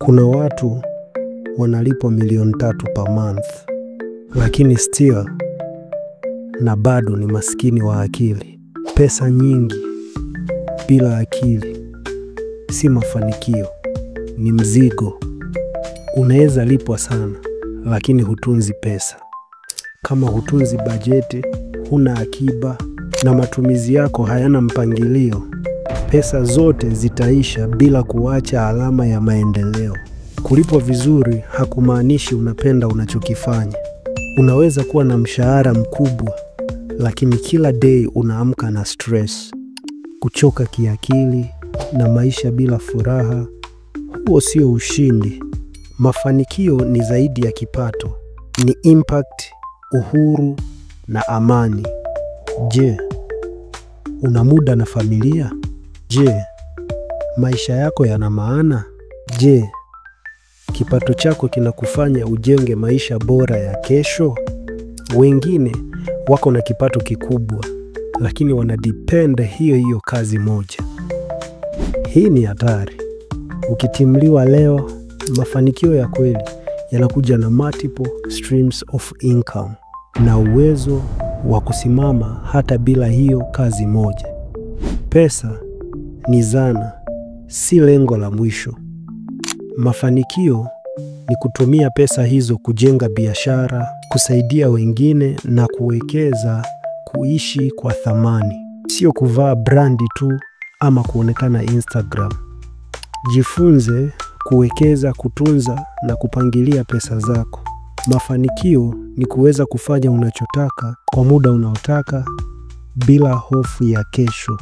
Kuna watu wanalipwa milioni 3 per month, lakini still na bado ni maskini wa akili. Pesa nyingi bila akili si mafanikio, ni mzigo. Unaweza lipwa sana, lakini hutunzi pesa. Kama hutunzi bajeti, huna akiba na matumizi yako hayana mpangilio, pesa zote zitaisha bila kuacha alama ya maendeleo. Kulipwa vizuri hakumaanishi unapenda unachokifanya. Unaweza kuwa na mshahara mkubwa, lakini kila day unaamka na stress, kuchoka kiakili na maisha bila furaha. Huo sio ushindi. Mafanikio ni zaidi ya kipato, ni impact, uhuru na amani. Je, una muda na familia? Je, maisha yako yana maana? Je, kipato chako kinakufanya ujenge maisha bora ya kesho? Wengine wako na kipato kikubwa, lakini wanadepend hiyo kazi moja. Hii ni hatari. Ukitimliwa leo, mafanikio ya kweli yanakuja na multiple streams of income na uwezo wa kusimama hata bila hiyo kazi moja. Pesa ni zana, si lengo la mwisho. Mafanikio ni kutumia pesa hizo kujenga biashara, kusaidia wengine na kuwekeza, kuishi kwa thamani. Sio kuvaa brandi tu ama kuonekana Instagram. Jifunze kuwekeza, kutunza na kupangilia pesa zako. Mafanikio ni kuweza kufanya unachotaka kwa muda unaotaka bila hofu ya kesho.